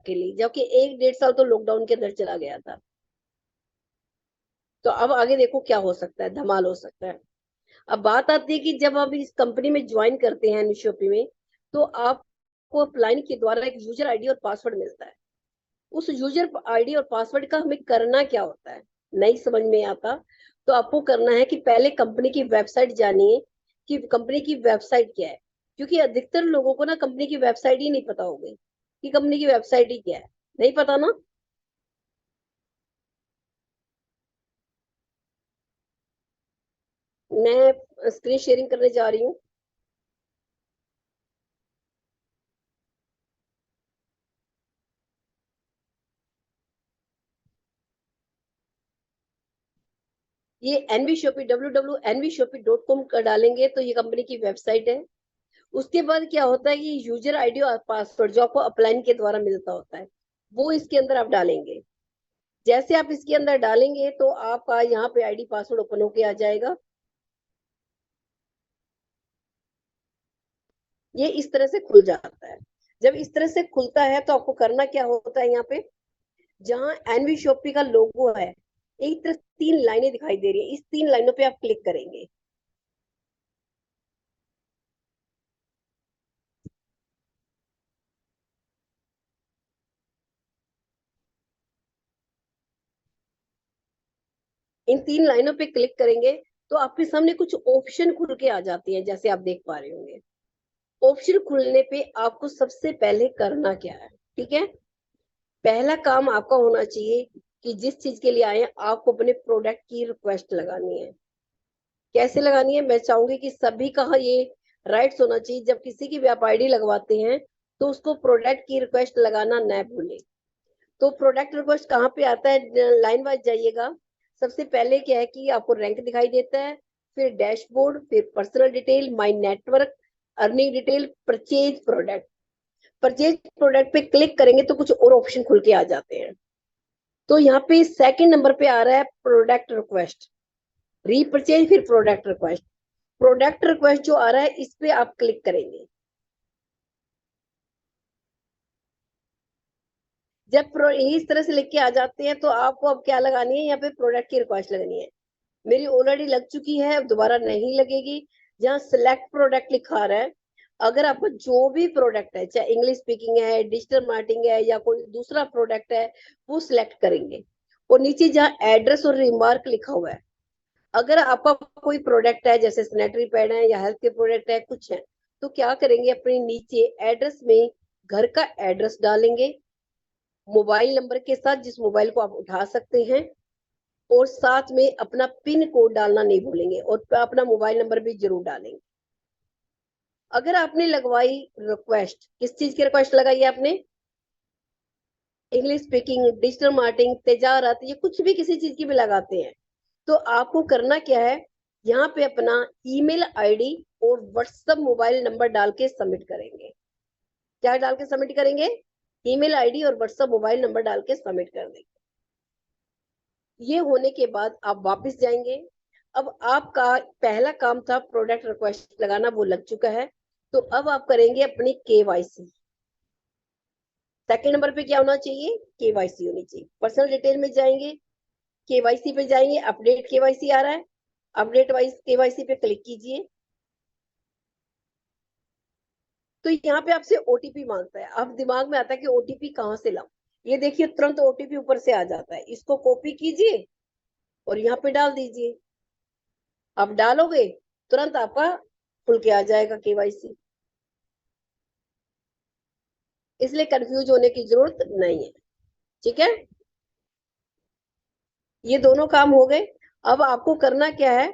के लिए, जबकि 1-1.5 साल तो लॉकडाउन के अंदर चला गया था। तो अब आगे देखो क्या हो सकता है, धमाल हो सकता है। अब बात आती है कि जब आप इस कंपनी में ज्वाइन करते हैं शॉपी में, तो आपको अपलाइन के द्वारा एक यूजर आईडी और पासवर्ड मिलता है। उस यूजर आईडी और पासवर्ड का हमें करना क्या होता है, नहीं समझ में आता। तो आपको करना है कि पहले कंपनी की वेबसाइट जानिए कि कंपनी की वेबसाइट क्या है, क्योंकि अधिकतर लोगों को ना कंपनी की वेबसाइट ही नहीं पता होगी कि कंपनी की वेबसाइट ही क्या है। नहीं पता ना। मैं स्क्रीन शेयरिंग करने जा रही हूँ। ये एनवी शॉपी www.nvshopee.com का डालेंगे तो ये कंपनी की वेबसाइट है। उसके बाद क्या होता है कि यूजर आईडी और पासवर्ड जो आपको अपलाइन के द्वारा मिलता होता है, वो इसके अंदर आप डालेंगे। जैसे आप इसके अंदर डालेंगे तो आपका यहाँ पे आईडी पासवर्ड ओपन होके आ जाएगा। ये इस तरह से खुल जाता है। जब इस तरह से खुलता है तो आपको करना क्या होता है, यहाँ पे जहाँ एनवी शॉपी का लोगो है, एक तरफ 3 लाइनें दिखाई दे रही है, इस 3 लाइनों पे आप क्लिक करेंगे। इन 3 लाइनों पे क्लिक करेंगे तो आपके सामने कुछ ऑप्शन खुल के आ जाते हैं, जैसे आप देख पा रहे होंगे। ऑप्शन खुलने पे आपको सबसे पहले करना क्या है, ठीक है। पहला काम आपका होना चाहिए कि जिस चीज के लिए आए हैं, आपको अपने प्रोडक्ट की रिक्वेस्ट लगानी है। कैसे लगानी है, मैं चाहूंगी कि सभी का ये राइट्स होना चाहिए, जब किसी की भी आप आईडी लगवाते हैं तो उसको प्रोडक्ट की रिक्वेस्ट लगाना न भूलें। तो प्रोडक्ट रिक्वेस्ट कहाँ पे आता है, लाइन वाइज जाइएगा। सबसे पहले क्या है कि आपको रैंक दिखाई देता है, फिर डैशबोर्ड, फिर personal detail, my network, earning detail, purchase product. Purchase product पे क्लिक करेंगे तो कुछ और ऑप्शन खुल के आ जाते हैं। तो यहाँ पे सेकंड नंबर पे आ रहा है प्रोडक्ट रिक्वेस्ट, रीपरचेज, फिर प्रोडक्ट रिक्वेस्ट। प्रोडक्ट रिक्वेस्ट जो आ रहा है इस पे आप क्लिक करेंगे। जब इस तरह से लिख के आ जाते हैं तो आपको अब क्या लगानी है, यहाँ पे प्रोडक्ट की रिक्वेस्ट लगनी है। मेरी ऑलरेडी लग चुकी है, अब दोबारा नहीं लगेगी। जहाँ सिलेक्ट प्रोडक्ट लिखा रहा है, अगर आपको जो भी प्रोडक्ट है, चाहे इंग्लिश स्पीकिंग है, डिजिटल मार्केटिंग है, या कोई दूसरा प्रोडक्ट है, वो सिलेक्ट करेंगे। और नीचे जहाँ एड्रेस और रिमार्क लिखा हुआ है, अगर आपका कोई प्रोडक्ट है जैसे सैनिटरी पैड है या हेल्थ के प्रोडक्ट है कुछ है, तो क्या करेंगे, अपने नीचे एड्रेस में घर का एड्रेस डालेंगे, मोबाइल नंबर के साथ जिस मोबाइल को आप उठा सकते हैं, और साथ में अपना पिन कोड डालना नहीं भूलेंगे, और अपना मोबाइल नंबर भी जरूर डालेंगे। अगर आपने लगवाई रिक्वेस्ट, किस चीज की रिक्वेस्ट लगाई है आपने, इंग्लिश स्पीकिंग, डिजिटल मार्केटिंग, तजारत, ये कुछ भी किसी चीज की भी लगाते हैं, तो आपको करना क्या है, यहाँ पे अपना ईमेल आईडी और व्हाट्सएप मोबाइल नंबर डाल के सबमिट करेंगे। क्या डाल के सबमिट करेंगे, ईमेल आईडी और व्हाट्सएप मोबाइल नंबर डाल के सबमिट कर देंगे। ये होने के बाद आप वापस जाएंगे। अब आपका पहला काम था प्रोडक्ट रिक्वेस्ट लगाना, वो लग चुका है। तो अब आप करेंगे अपनी केवाईसी। सेकंड नंबर पे क्या होना चाहिए, केवाईसी होनी चाहिए। पर्सनल डिटेल में जाएंगे, केवाईसी पे जाएंगे, अपडेट केवाईसी आ रहा है, अपडेट वाइज केवाईसी पे क्लिक कीजिए। तो यहाँ पे आपसे ओटीपी मांगता है। अब दिमाग में आता है कि ओटीपी कहाँ से लाऊं। ये देखिए तुरंत ओटीपी ऊपर से आ जाता है, इसको कॉपी कीजिए और यहाँ पे डाल दीजिए। आप डालोगे तुरंत आपका खुल के आ जाएगा केवाईसी। इसलिए कंफ्यूज होने की जरूरत नहीं है, ठीक है। ये दोनों काम हो गए। अब आपको करना क्या है,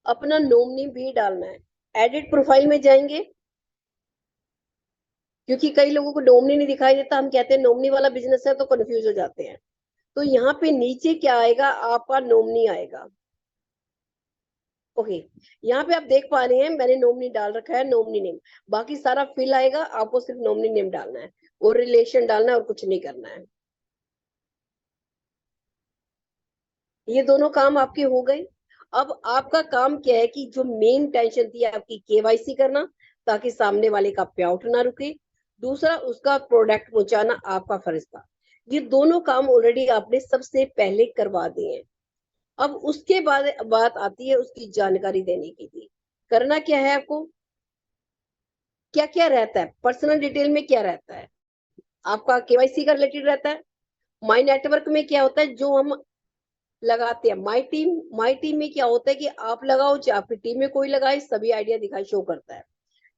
अपना नॉमिनी भी डालना है। एडिट प्रोफाइल में जाएंगे, क्योंकि कई लोगों को नॉमिनी नहीं दिखाई देता, हम कहते हैं नॉमिनी वाला बिजनेस है, तो कंफ्यूज हो जाते हैं। तो यहाँ पे नीचे क्या आएगा, आपका नॉमिनी आएगा। ओके, यहाँ पे आप देख पा रहे हैं मैंने नॉमिनी डाल रखा है, नॉमिनी नेम। बाकी सारा फिल आएगा, आपको सिर्फ नॉमिनी नेम डालना है और रिलेशन डालना है, और कुछ नहीं करना है। ये दोनों काम आपके हो गए। अब आपका काम क्या है कि जो मेन टेंशन थी आपकी, केवाईसी करना, ताकि सामने वाले का पे आउट ना रुके। दूसरा उसका प्रोडक्ट पहुंचाना आपका फर्ज था। ये दोनों काम ऑलरेडी आपने सबसे पहले करवा दिए हैं। अब उसके बाद बात आती है उसकी जानकारी देने की थी। करना क्या है आपको, क्या क्या रहता है पर्सनल डिटेल में, क्या रहता है आपका केवाईसी का रिलेटेड रहता है। माई नेटवर्क में क्या होता है, जो हम लगाते हैं माई टीम में क्या होता है कि आप लगाओ चाहे आपकी टीम में कोई लगाए, सभी आइडिया दिखाई शो करता है।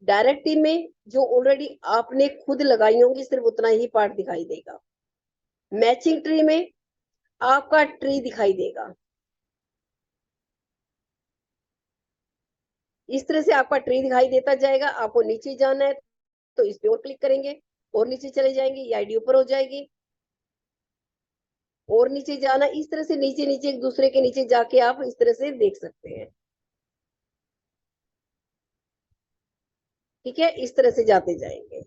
डायरेक्ट टीम में जो ऑलरेडी आपने खुद लगाई होंगी सिर्फ उतना ही पार्ट दिखाई देगा। मैचिंग ट्री में आपका ट्री दिखाई देगा। इस तरह से आपका ट्री दिखाई देता जाएगा। आपको नीचे जाना है तो इस पे और क्लिक करेंगे और नीचे चले जाएंगे, ये आईडी ऊपर हो जाएगी। और नीचे जाना, इस तरह से नीचे नीचे एक दूसरे के नीचे जाके आप इस तरह से देख सकते हैं। ठीक है, इस तरह से जाते जाएंगे।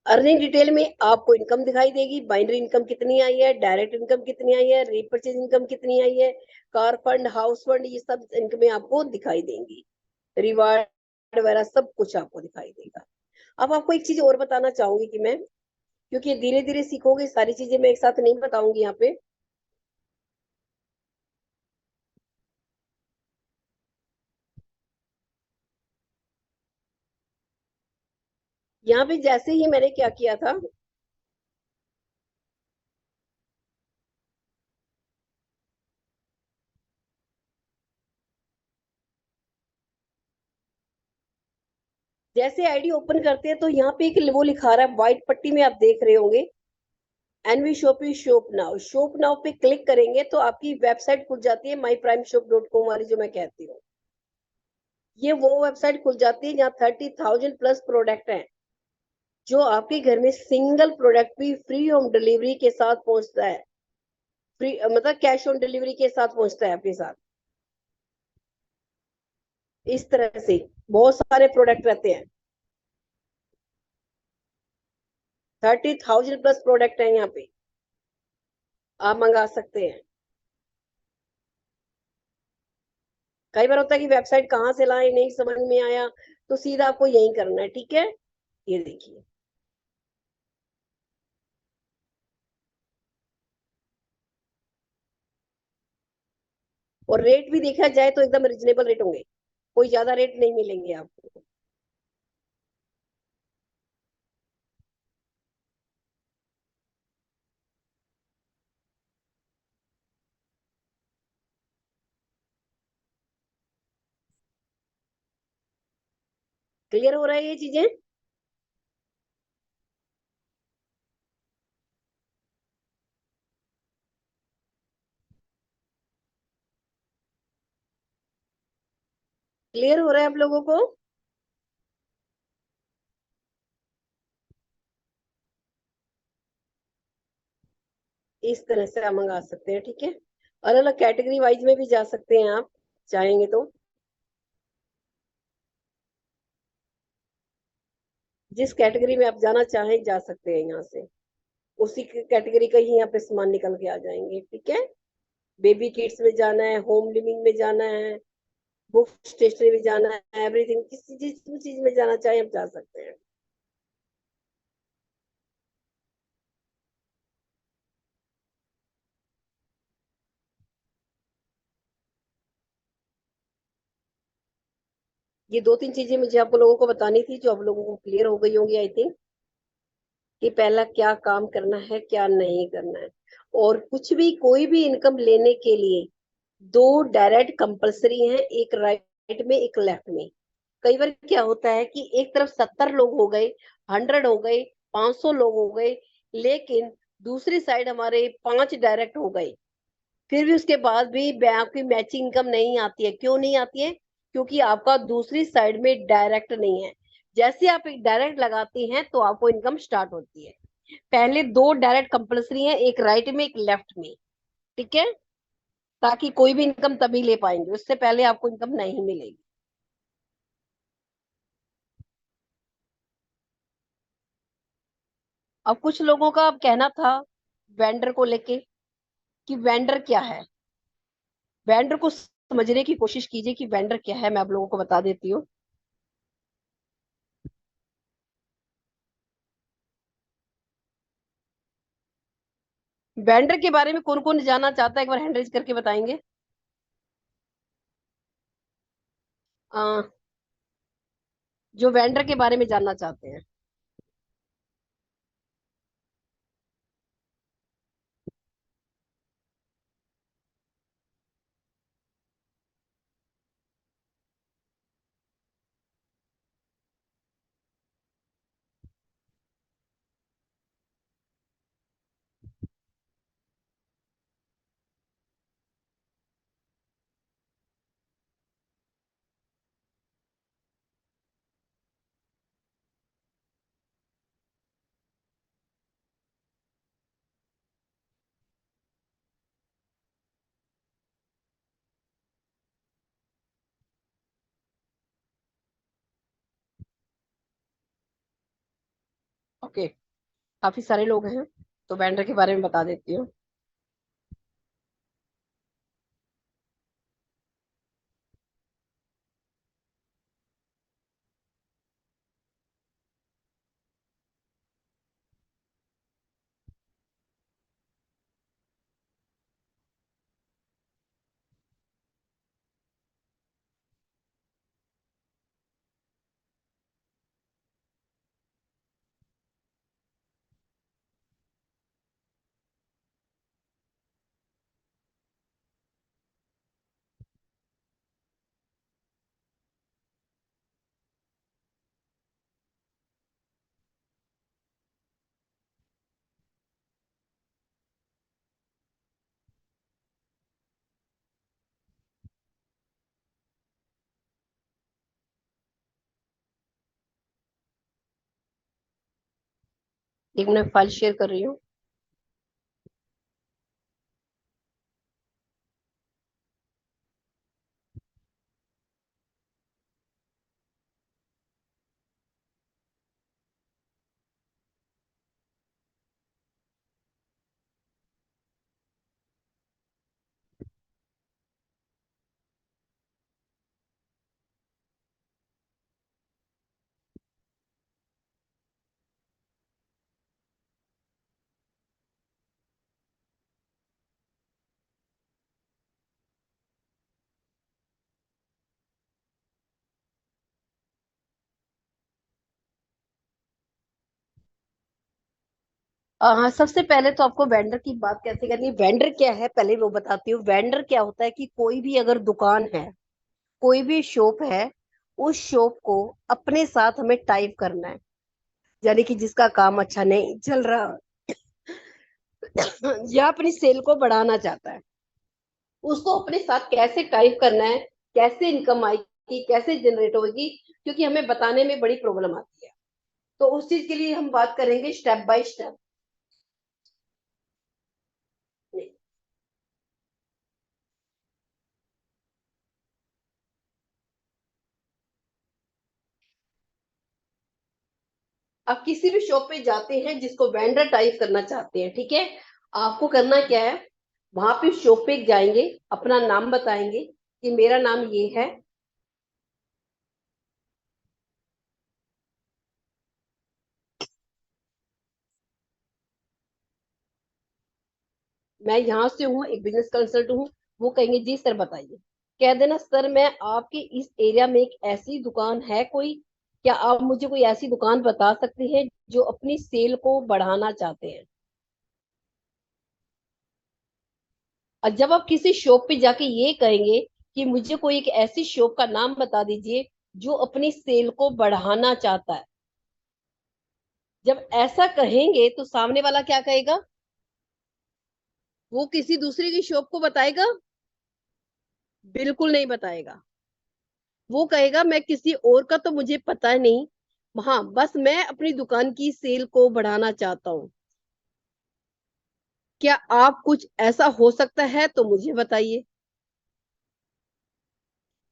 अर्निंग डिटेल में आपको इनकम दिखाई देगी, बाइनरी इनकम कितनी आई है, डायरेक्ट इनकम कितनी आई है, रीपर्चेज इनकम कितनी आई है, कार फंड, हाउस फंड, ये सब इनकमें आपको दिखाई देंगी। रिवार्ड वगैरह सब कुछ आपको दिखाई देगा। अब आपको एक चीज और बताना चाहूंगी कि मैं, क्योंकि धीरे धीरे सीखोगे, सारी चीजें मैं एक साथ नहीं बताऊंगी यहाँ पे। यहाँ पे जैसे ही मैंने क्या किया था, जैसे आईडी ओपन करते हैं तो यहाँ पे एक वो लिखा रहा है व्हाइट पट्टी में, आप देख रहे होंगे एनवी शॉपी शॉप नाउ। शॉप नाउ पे क्लिक करेंगे तो आपकी वेबसाइट खुल जाती है, my prime shop dot com वाली जो मैं कहती हूँ। ये वो वेबसाइट खुल जाती है जहाँ 30,000 प्लस प्रोडक्ट हैं, जो आपके घर में सिंगल प्रोडक्ट भी फ्री होम डिलीवरी के साथ पहुंचता है। फ्री मतलब कैश ऑन डिलीवरी के साथ पहुंचता है आपके साथ। इस तरह से बहुत सारे प्रोडक्ट रहते हैं। 30,000 प्लस प्रोडक्ट है यहाँ पे, आप मंगा सकते हैं। कई बार होता है कि वेबसाइट कहाँ से लाए, नहीं समझ में आया, तो सीधा आपको यही करना है। ठीक है, ये देखिए। और रेट भी देखा जाए तो एकदम रिजनेबल रेट होंगे, कोई ज्यादा रेट नहीं मिलेंगे आपको। क्लियर हो रहा है ये चीजें। क्लियर हो रहा है आप लोगों को। इस तरह से आप मंगा सकते हैं। ठीक है, अलग अलग कैटेगरी वाइज में भी जा सकते हैं आप चाहेंगे तो। जिस कैटेगरी में आप जाना चाहें जा सकते हैं यहाँ से, उसी कैटेगरी का ही यहाँ पे सामान निकल के आ जाएंगे। ठीक है, बेबी किड्स में जाना है, होम लिविंग में जाना है, बुक स्टेशनरी में जाना है, एवरीथिंग, किसी जिस चीज में जाना चाहे आप जा सकते हैं। ये दो तीन चीजें मुझे आप लोगों को बतानी थी, जो आप लोगों को क्लियर हो गई होंगी आई थिंक, कि पहला क्या काम करना है क्या नहीं करना है। और कुछ भी कोई भी इनकम लेने के लिए दो डायरेक्ट कंपलसरी हैं, एक राइट में एक लेफ्ट में। कई बार क्या होता है कि एक तरफ 70 लोग हो गए, 100 हो गए, 500 लोग हो गए, लेकिन दूसरी साइड हमारे 5 डायरेक्ट हो गए, फिर भी उसके बाद भी बैंक की मैचिंग इनकम नहीं आती है। क्यों नहीं आती है? क्योंकि आपका दूसरी साइड में डायरेक्ट नहीं है। जैसे आप एक डायरेक्ट लगाती हैं तो आपको इनकम स्टार्ट होती है। पहले दो डायरेक्ट कंपलसरी है, एक राइट में एक लेफ्ट में। ठीक है, ताकि कोई भी इनकम तभी ले पाएंगे, उससे पहले आपको इनकम नहीं मिलेगी। अब कुछ लोगों का अब कहना था वेंडर को लेके, कि वेंडर क्या है। वेंडर को समझने की कोशिश कीजिए कि वेंडर क्या है, मैं आप लोगों को बता देती हूँ। वेंडर के बारे में कौन कौन जानना चाहता है, एक बार हैंड रेज करके बताएंगे। आ, जो वेंडर के बारे में जानना चाहते हैं। ओके, काफी सारे लोग हैं, तो वेंडर के बारे में बता देती हूँ। एक मिनट, फाइल शेयर कर रही हूँ। हाँ, सबसे पहले तो आपको वेंडर की बात कैसे करनी है, वेंडर क्या है पहले वो बताती हूँ। वेंडर क्या होता है कि कोई भी अगर दुकान है, कोई भी शॉप है, उस शॉप को अपने साथ हमें टाइप करना है। यानी कि जिसका काम अच्छा नहीं चल रहा या अपनी सेल को बढ़ाना चाहता है, उसको अपने साथ कैसे टाइप करना है, कैसे इनकम आएगी, कैसे जनरेट होगी, क्योंकि हमें बताने में बड़ी प्रॉब्लम आती है। तो उस चीज के लिए हम बात करेंगे स्टेप बाय स्टेप। आप किसी भी शॉप पे जाते हैं जिसको वेंडर टाइप करना चाहते हैं, ठीक है, आपको करना क्या है, वहां पे शॉप पे जाएंगे, अपना नाम बताएंगे कि मेरा नाम ये है, मैं यहाँ से हूँ, एक बिजनेस कंसल्टेंट हूँ। वो कहेंगे जी सर बताइए। कह देना सर मैं आपके इस एरिया में एक ऐसी दुकान है कोई, क्या आप मुझे कोई ऐसी दुकान बता सकते हैं जो अपनी सेल को बढ़ाना चाहते हैं। और जब आप किसी शॉप पे जाके ये कहेंगे कि मुझे कोई एक ऐसी शॉप का नाम बता दीजिए जो अपनी सेल को बढ़ाना चाहता है, जब ऐसा कहेंगे तो सामने वाला क्या कहेगा, वो किसी दूसरे की शॉप को बताएगा? बिल्कुल नहीं बताएगा। वो कहेगा मैं किसी और का तो मुझे पता नहीं, हाँ बस मैं अपनी दुकान की सेल को बढ़ाना चाहता हूँ। क्या आप कुछ ऐसा हो सकता है तो मुझे बताइए।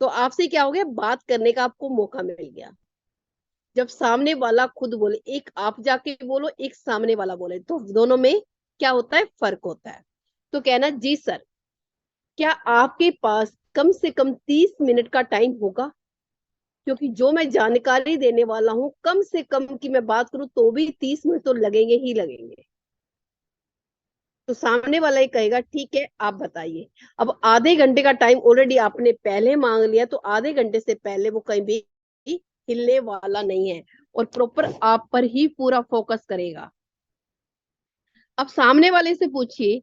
तो आपसे क्या हो गया, बात करने का आपको मौका मिल गया। जब सामने वाला खुद बोले, एक आप जाके बोलो, एक सामने वाला बोले, तो दोनों में क्या होता है, फर्क होता है। तो कहना जी सर, क्या आपके पास कम से कम 30 मिनट का टाइम होगा, क्योंकि जो मैं जानकारी देने वाला हूं कम से कम की मैं बात करूं तो भी 30 मिनट तो लगेंगे ही लगेंगे। तो सामने वाला ही कहेगा ठीक है आप बताइए। अब आधे घंटे का टाइम ऑलरेडी आपने पहले मांग लिया, तो आधे घंटे से पहले वो कहीं भी हिलने वाला नहीं है और प्रॉपर आप पर ही पूरा फोकस करेगा। अब सामने वाले से पूछिए,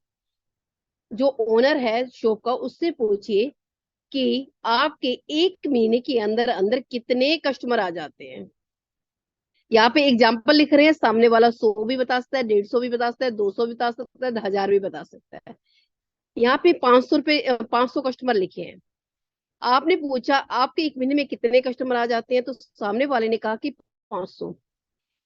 जो ओनर है शॉप का, उससे पूछिए कि आपके 1 महीने के अंदर अंदर कितने कस्टमर आ जाते हैं। यहाँ पे एग्जाम्पल लिख रहे हैं, सामने वाला 100 भी बता सकता है, 150 भी बता सकता है, 200 भी बता सकता है, 1000 भी बता सकता है। यहाँ पे 500 कस्टमर लिखे हैं। आपने पूछा आपके 1 महीने में कितने कस्टमर आ जाते हैं, तो सामने वाले ने कहा कि 500।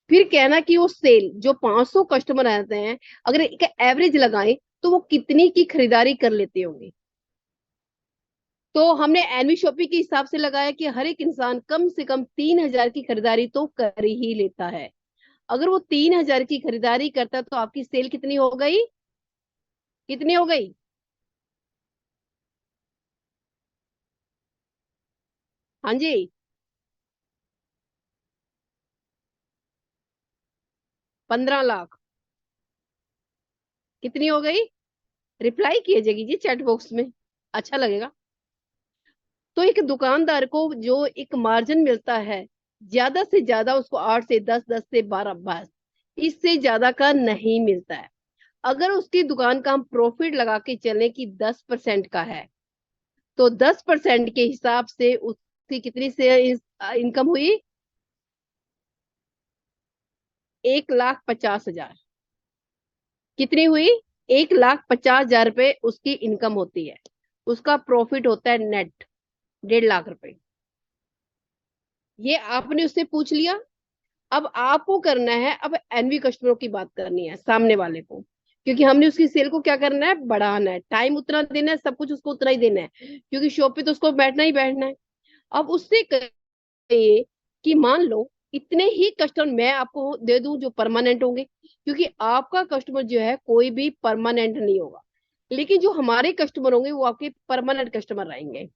फिर कहना कि वो सेल जो 500 कस्टमर आते हैं, अगर एक एवरेज लगाएं तो वो कितनी की खरीदारी कर लेते होंगे। तो हमने एनवी शॉपिंग के हिसाब से लगाया कि हर एक इंसान कम से कम 3000 की खरीदारी तो कर ही लेता है। अगर वो 3000 की खरीदारी करता है तो आपकी सेल कितनी हो गई, कितनी हो गई? हाँ जी, 15 लाख। कितनी हो गई? रिप्लाई कीजिएगी जी चैट बॉक्स में, अच्छा लगेगा। तो एक दुकानदार को जो एक मार्जिन मिलता है, ज्यादा से ज्यादा उसको 8 से 10, 10 से 12, बस इससे ज्यादा का नहीं मिलता है। अगर उसकी दुकान का हम प्रॉफिट लगा के चले कि 10% का है, तो 10% के हिसाब से उसकी कितनी से इनकम हुई? 1,50,000। कितनी हुई? 1,50,000 रुपए उसकी इनकम होती है। उसका प्रॉफिट होता है नेट 1.5 लाख रुपए। ये आपने उससे पूछ लिया। अब आपको करना है, अब एनवी कस्टमरों की बात करनी है सामने वाले को, क्योंकि हमने उसकी सेल को क्या करना है, बढ़ाना है, टाइम उतना देना है, सब कुछ उसको उतना ही देना है, क्योंकि शॉप पे तो उसको बैठना ही बैठना है। अब उससे कहिए कि मान लो इतने ही कस्टमर मैं आपको दे दूं जो परमानेंट होंगे, क्योंकि आपका कस्टमर जो है कोई भी परमानेंट नहीं होगा, लेकिन जो हमारे कस्टमर होंगे वो आपके परमानेंट कस्टमर रहेंगे।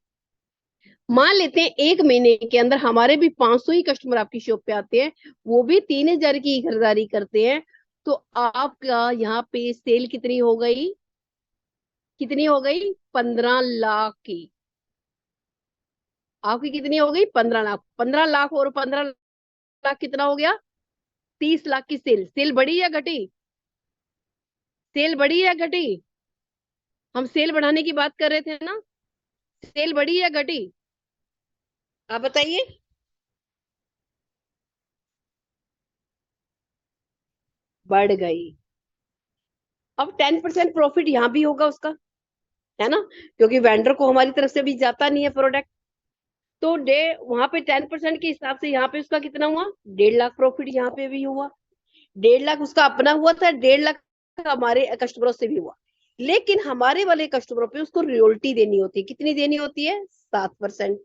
मान लेते हैं 1 महीने के अंदर हमारे भी 500 ही कस्टमर आपकी शॉप पे आते हैं, वो भी 3000 की खरीदारी करते हैं, तो आपका यहाँ पे सेल कितनी हो गई, कितनी हो गई? 15 लाख की। आपकी कितनी हो गई? 15 लाख। 15 लाख और 15 लाख कितना हो गया? 30 लाख की सेल। सेल बढ़ी या घटी? सेल बढ़ी या घटी? हम सेल बढ़ाने की बात कर रहे थे ना, सेल बढ़ी या घटी? आप बताइए। बढ़ गई। अब 10% प्रॉफिट यहाँ भी होगा उसका, है ना, क्योंकि वेंडर को हमारी तरफ से भी जाता नहीं है प्रोडक्ट। तो डे वहां पे 10% के हिसाब से यहाँ पे उसका कितना हुआ? 1.5 लाख प्रॉफिट यहाँ पे भी हुआ। 1.5 लाख उसका अपना हुआ था, 1.5 लाख हमारे कस्टमरों से भी हुआ। लेकिन हमारे वाले कस्टमरों पे उसको रॉयल्टी देनी होती है। कितनी देनी होती है? 7%।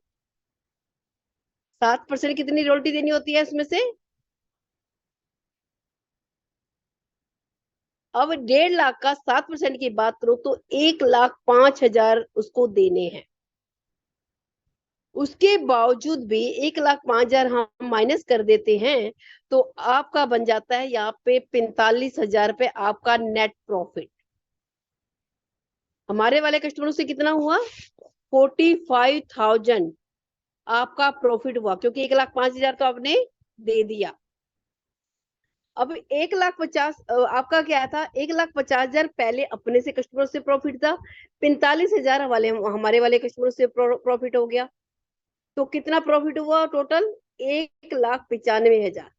7% कितनी रॉयल्टी देनी होती है इसमें से? अब 1.5 लाख का 7% की बात करो तो 1,05,000 उसको देने हैं। उसके बावजूद भी 1,05,000 हम माइनस कर देते हैं, तो आपका बन जाता है यहाँ पे 45,000 रुपए आपका नेट प्रॉफिट। हमारे वाले कस्टमरों से कितना हुआ? 45,000 आपका प्रॉफिट हुआ, क्योंकि 1,05,000 तो आपने दे दिया। अब 1,50,000 आपका क्या था? 1,50,000 पहले अपने से कस्टमर से प्रॉफिट था, 45,000 वाले हमारे वाले कस्टमर से प्रॉफिट हो गया। तो कितना प्रॉफिट हुआ टोटल? 1,95,000।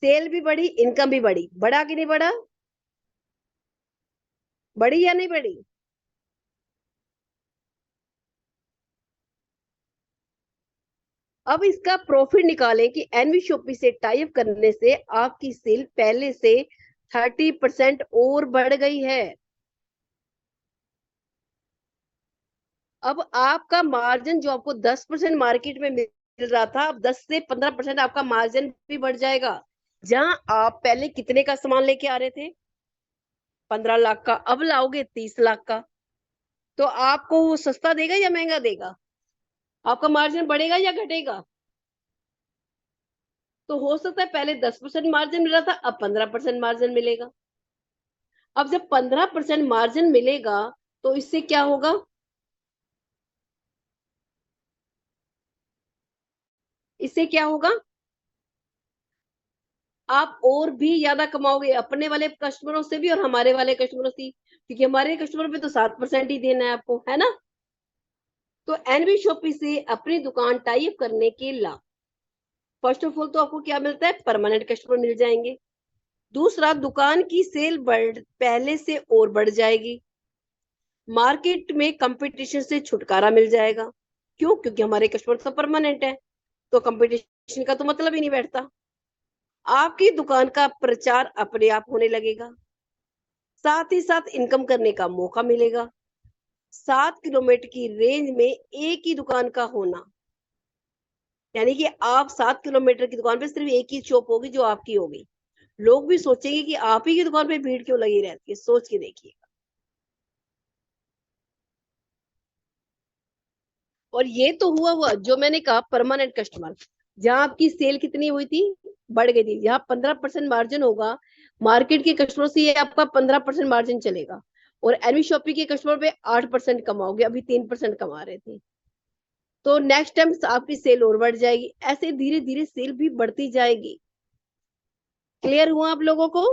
सेल भी बढ़ी, इनकम भी बढ़ी। बढ़ा कि नहीं बढ़ा? बढ़ी या नहीं बढ़ी? अब इसका प्रॉफिट निकालें कि एनवी शॉपी से टाइप करने से आपकी सेल पहले से 30% और बढ़ गई है। अब आपका मार्जिन जो आपको 10% मार्केट में मिल रहा था, अब 10 से 15% आपका मार्जिन भी बढ़ जाएगा। जहां आप पहले कितने का सामान लेके आ रहे थे? 15 लाख का, अब लाओगे 30 लाख का। तो आपको वो सस्ता देगा या महंगा देगा? आपका मार्जिन बढ़ेगा या घटेगा? तो हो सकता है पहले 10% मार्जिन मिल रहा था, अब 15% मार्जिन मिलेगा। अब जब 15% मार्जिन मिलेगा तो इससे क्या होगा? इससे क्या होगा? आप और भी ज्यादा कमाओगे, अपने वाले कस्टमरों से भी और हमारे वाले कस्टमरों से, क्योंकि हमारे कस्टमर पे तो 7% ही देना है आपको, है ना? तो एनबी शॉपी से अपनी दुकान टाई अप करने के लाभ, फर्स्ट ऑफ ऑल तो आपको क्या मिलता है? परमानेंट कस्टमर मिल जाएंगे। दूसरा, दुकान की सेल बढ़ पहले से और बढ़ जाएगी। मार्केट में कंपटीशन से छुटकारा मिल जाएगा। क्यों? क्योंकि हमारे कस्टमर तो परमानेंट है, तो कंपटीशन का तो मतलब ही नहीं बैठता। आपकी दुकान का प्रचार अपने आप होने लगेगा, साथ ही साथ इनकम करने का मौका मिलेगा। 7 किलोमीटर की रेंज में एक ही दुकान का होना, यानी कि आप 7 किलोमीटर की दुकान पे सिर्फ एक ही शॉप होगी जो आपकी होगी। लोग भी सोचेंगे कि आप ही की दुकान पे भीड़ क्यों लगी रहती है, सोच के देखिए। और ये तो हुआ जो मैंने कहा परमानेंट कस्टमर, जहां आपकी सेल कितनी हुई थी? बढ़ गई थी, जहां 15% मार्जिन होगा, मार्केट के कस्टमर से ये आपका 15% मार्जिन चलेगा, और एनवी शॉपी के कस्टमर पे 8% कमाओगे, अभी 3% कमा रहे थे। तो नेक्स्ट टाइम आपकी सेल और बढ़ जाएगी, ऐसे धीरे धीरे सेल भी बढ़ती जाएगी। क्लियर हुआ आप लोगों को?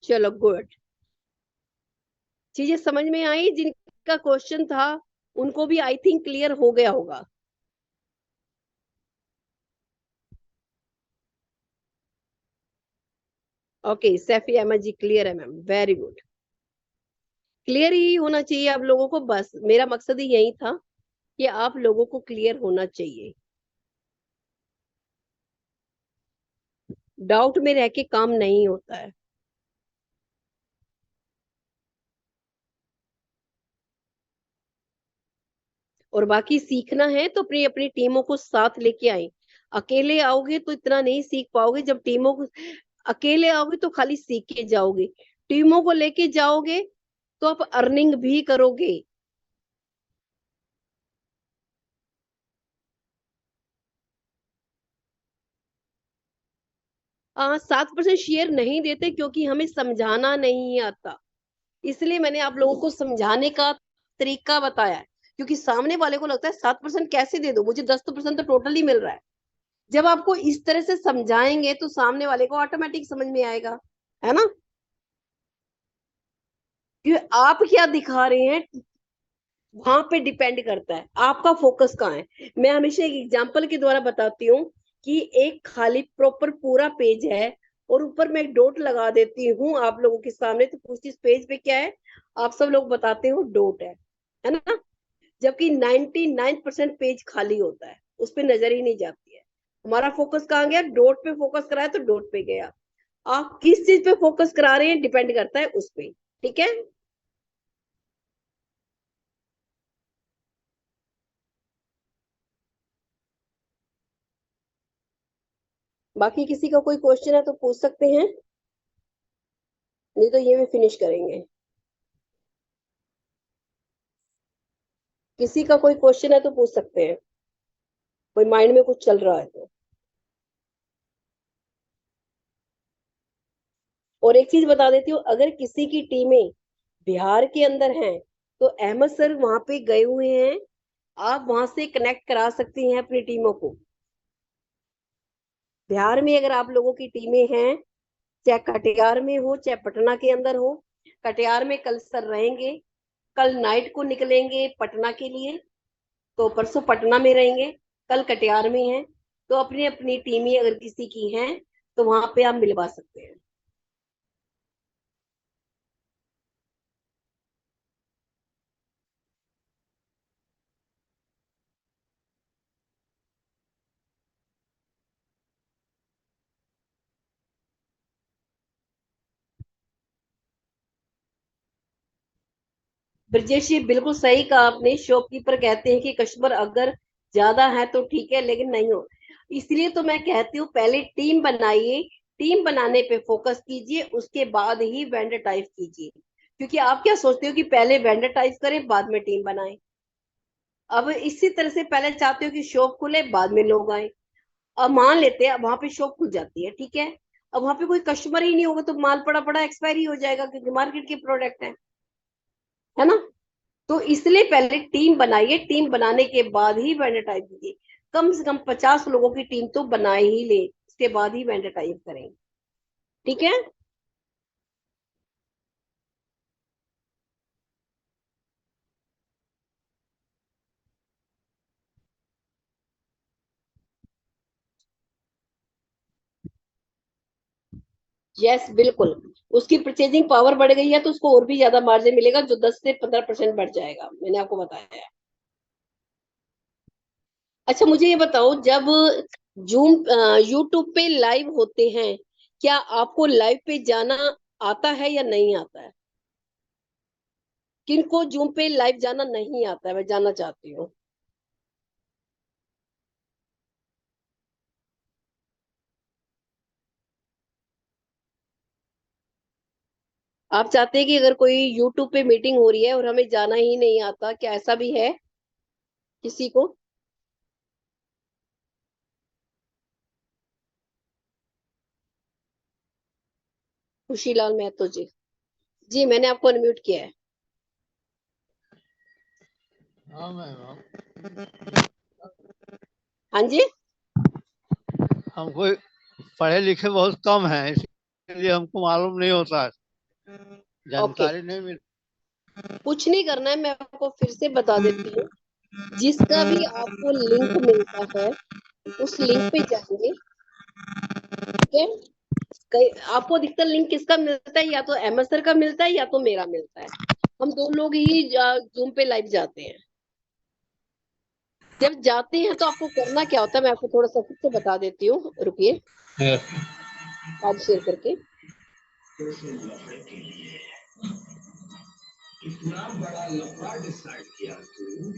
चलो गुड। चीजें समझ में आई? जिनका क्वेश्चन था उनको भी आई थिंक क्लियर हो गया होगा। ओके, सैफी अहमद जी क्लियर है मैम, वेरी गुड। क्लियर ही होना चाहिए आप लोगों को, बस मेरा मकसद ही यही था कि आप लोगों को क्लियर होना चाहिए। डाउट में रह के काम नहीं होता है। और बाकी सीखना है तो अपनी अपनी टीमों को साथ लेके आए। अकेले आओगे तो इतना नहीं सीख पाओगे, जब टीमों को अकेले आओगे तो खाली सीख के जाओगे, टीमों को लेके जाओगे तो आप अर्निंग भी करोगे। 7% शेयर नहीं देते क्योंकि हमें समझाना नहीं आता, इसलिए मैंने आप लोगों को समझाने का तरीका बताया है। क्योंकि सामने वाले को लगता है 7% कैसे दे दो, मुझे 10% तो टोटली मिल रहा है। जब आपको इस तरह से समझाएंगे तो सामने वाले को ऑटोमेटिक समझ में आएगा, है ना? कि आप क्या दिखा रहे हैं वहां पे डिपेंड करता है, आपका फोकस कहाँ है। मैं हमेशा एक एग्जांपल के द्वारा बताती हूँ कि एक खाली प्रॉपर पूरा पेज है और ऊपर मैं एक डॉट लगा देती हूँ आप लोगों के सामने, तो पूछती इस पेज पे क्या है, आप सब लोग बताते हो डॉट है ना? जबकि 99% पेज खाली होता है, उस पर नजर ही नहीं जाती है। हमारा फोकस कहाँ गया? डॉट पे फोकस कराया तो डॉट पे गया। आप किस चीज पे फोकस करा रहे हैं डिपेंड करता है उस पे। ठीक है? बाकी किसी का कोई क्वेश्चन है तो पूछ सकते हैं, नहीं तो ये भी फिनिश करेंगे। किसी का कोई क्वेश्चन है तो पूछ सकते हैं, कोई माइंड में कुछ चल रहा है तो। और एक चीज बता देती हूँ, अगर किसी की टीमें बिहार के अंदर हैं तो अहमद सर वहां पे गए हुए हैं, आप वहां से कनेक्ट करा सकती हैं अपनी टीमों को। बिहार में अगर आप लोगों की टीमें हैं, चाहे कटिहार में हो चाहे पटना के अंदर हो, कटिहार में कल सर रहेंगे, कल नाइट को निकलेंगे पटना के लिए, तो परसों पटना में रहेंगे, कल कटिहार में है, तो अपनी अपनी टीमें अगर किसी की हैं तो वहां पे आप मिलवा सकते हैं। ब्रजेश जी बिल्कुल सही कहा आपने, शॉपकीपर कहते हैं कि कस्टमर अगर ज्यादा है तो ठीक है, लेकिन नहीं हो, इसलिए तो मैं कहती हूँ पहले टीम बनाइए, टीम बनाने पे फोकस कीजिए, उसके बाद ही वेंडर टाइप कीजिए। क्योंकि आप क्या सोचते हो कि पहले वेंडर टाइप करें बाद में टीम बनाएं। अब इसी तरह से पहले चाहते हो कि शॉप खुले बाद में लोग आए। अब मान लेते हैं अब वहां पे शॉप खुल जाती है, ठीक है, अब वहां पे कोई कस्टमर ही नहीं होगा तो माल पड़ा पड़ा एक्सपायरी हो जाएगा, क्योंकि मार्केट के प्रोडक्ट है ना। तो इसलिए पहले टीम बनाइए, टीम बनाने के बाद ही वेंडर टाइप कीजिए। कम से कम 50 लोगों की टीम तो बना ही ले, उसके बाद ही वेंडर टाइप करेंगे, ठीक है। यस बिल्कुल। उसकी परचेजिंग पावर बढ़ गई है तो उसको और भी ज्यादा मार्जिन मिलेगा, जो 10 से 15% बढ़ जाएगा, मैंने आपको बताया है। अच्छा मुझे ये बताओ, जब जूम यूट्यूब पे लाइव होते हैं, क्या आपको लाइव पे जाना आता है या नहीं आता है? किनको जूम पे लाइव जाना नहीं आता है, मैं जानना चाहती हूँ। आप चाहते हैं कि अगर कोई यूट्यूब पे मीटिंग हो रही है और हमें जाना ही नहीं आता, क्या ऐसा भी है किसी को? खुशीलाल महतो जी, जी मैंने आपको अनम्यूट किया है। हाँ मैम, हाँ जी। हमको पढ़े लिखे बहुत कम है, इसलिए हमको मालूम नहीं होता है, ओके, जानकारी नहीं मिल। कुछ नहीं करना है, मैं आपको फिर से बता देती हूँ। जिसका भी आपको लिंक मिलता है उस लिंक पे जाएंगे, ठीक है। कई आपको अधिकतर लिंक किसका मिलता है, या तो एमएस सर का मिलता है या तो मेरा मिलता है। हम दो लोग ही जूम पे लाइव जाते हैं। जब जाते हैं तो आपको करना क्या होता है, मैं आपको थोड़ा सा खुद से बता देती हूँ, रुकिए आज शेयर करके। इतना बड़ा लफड़ा डिसाइड किया तू,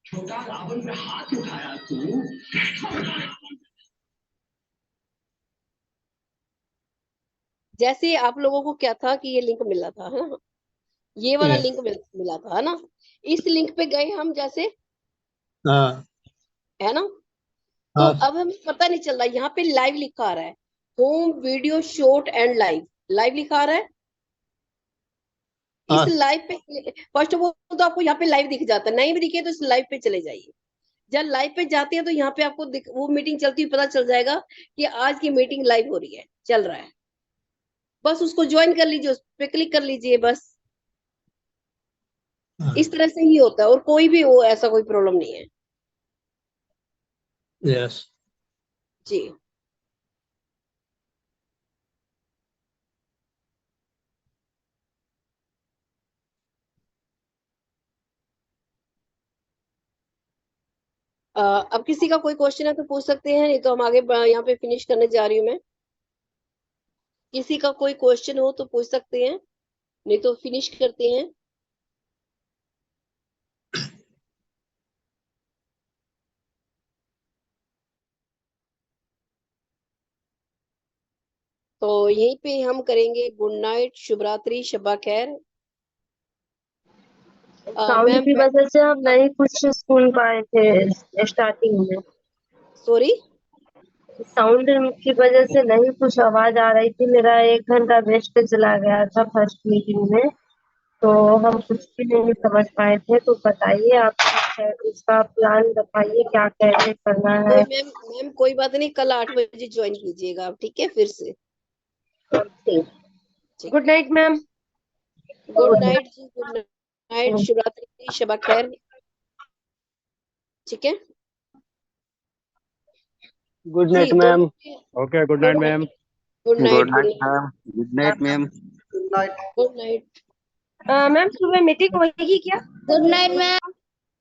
छोटा रावण पे हाथ उठाया तू। जैसे आप लोगों को क्या था कि ये लिंक मिला था, है ना, ये वाला लिंक मिला था, है ना। इस लिंक पे गए हम जैसे, हाँ है ना। तो हाँ अब हमें पता नहीं चल रहा, यहाँ पे लाइव लिखा आ रहा है, home video short and live, live लिखा आ रहा है। इस हाँ लाइव पे फर्स्ट ऑफ ऑल तो आपको यहाँ पे लाइव दिख जाता है, नहीं भी दिखे तो इस लाइव पे चले जाइए। जब लाइव पे जाते हैं तो यहाँ पे आपको वो मीटिंग चलती हुई पता चल जाएगा कि आज की मीटिंग लाइव हो रही है, चल रहा है। बस उसको ज्वाइन कर लीजिए, उस पर क्लिक कर लीजिए बस। इस तरह से ही होता है, और कोई भी हो ऐसा कोई प्रॉब्लम नहीं है यस। जी। अब किसी का कोई क्वेश्चन है तो पूछ सकते हैं, नहीं तो हम आगे यहाँ पे फिनिश करने जा रही हूँ मैं। किसी का कोई क्वेश्चन हो तो पूछ सकते हैं, नहीं तो फिनिश करते हैं। तो यहीं पे हम करेंगे गुड नाइट, शुभ रात्रि, शब्बा खैर। साउंड मैम की वजह से हम नहीं कुछ सुन पाए थे स्टार्टिंग में। सॉरी। साउंड की वजह से नहीं कुछ आवाज आ रही थी। मेरा 1 घंटा वेस्ट चला गया था फर्स्ट मीटिंग में, तो हम कुछ भी नहीं समझ पाए थे। तो बताइए आप कुछ है, इसका प्लान बताइए, क्या कैसे करना है। कोई मैम मैम कोई बात नहीं, कल 8 बजे ज्वाइन कीजिएगा आप, ठीक है, फिर से। Good night ma'am. Good night जी, गुड नाइट, शुभ रात्रि, शब्बा खैर, ठीक है गुड जी। नाइट तो ma'am. Okay, good night ma'am. Good night, good good night night, ma'am. Good night ma'am. Good night. Ma'am सुबह मीटिंग होगी क्या? Good night ma'am.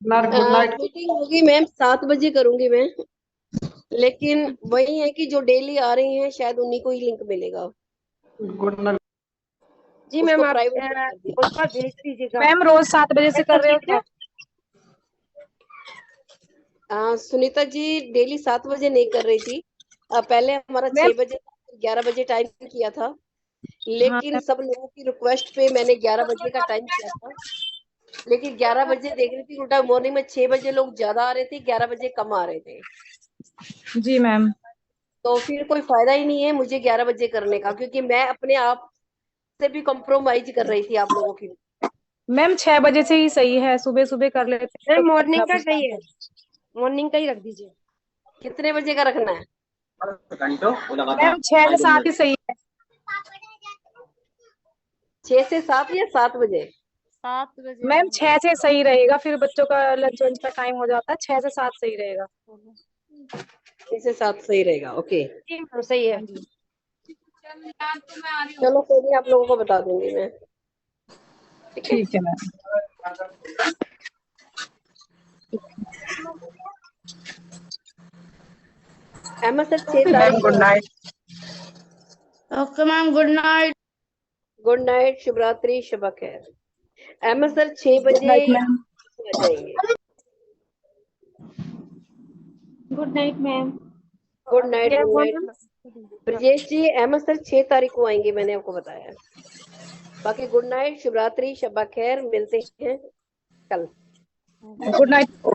मीटिंग होगी मैम, 7 बजे करूंगी मैं, लेकिन वही है कि जो डेली आ रही हैं शायद उन्हीं को ही लिंक मिलेगा। जी मैम, उसको आप प्राइवेट कर दीजिए। उसका भेज दीजिएगा। मैम रोज 7 बजे से कर रहे हो क्या? सुनीता जी डेली 7 बजे नहीं कर रही थी, पहले हमारा मैम 6 बजे था, 11 बजे टाइम किया था, लेकिन सब लोगों की रिक्वेस्ट पे मैंने 11 बजे का टाइम किया था। लेकिन 11 बजे देख रही थी उल्टा मॉर्निंग में 6 बजे लोग ज्यादा आ रहे थे, 11 बजे कम आ रहे थे। जी मैम। तो फिर कोई फायदा ही नहीं है मुझे 11 बजे करने का, क्योंकि मैं अपने आप से भी कॉम्प्रोमाइज कर रही थी आप लोगों की। मैम 6 बजे से ही सही है, सुबह सुबह कर लेते हैं। मॉर्निंग का सही है, मॉर्निंग का ही रख दीजिए। कितने बजे का रखना है? मैम 6 से 7 ही सही है। 6 से 7 या 7 बजे? 7 बजे मैम 6 से सही रहेगा, फिर बच्चों का लंच वंच का टाइम हो जाता है। 6 से 7 सही रहेगा। 6 से 7 सही रहेगा, ओके। जी मैम सही है। चलो कोई नहीं, आप लोगों को बता दूंगी मैं, ठीक है। ठीक है मैम। अहमद सर 6 तारीख को। Good night. Okay ma'am, good night. Good night, शुभ रात्रि, शुभ खैर। अहमद सर 6 बजे नाइट मैम। आ जाएंगे। Good night ma'am. Good night, good night. Brajesh ji, Ahmed sir 6 तारीख को आएंगे, मैंने आपको बताया। बाकी गुड नाइट, शुभ रात्रि, शब्बा खैर, मिलते हैं कल। Good night.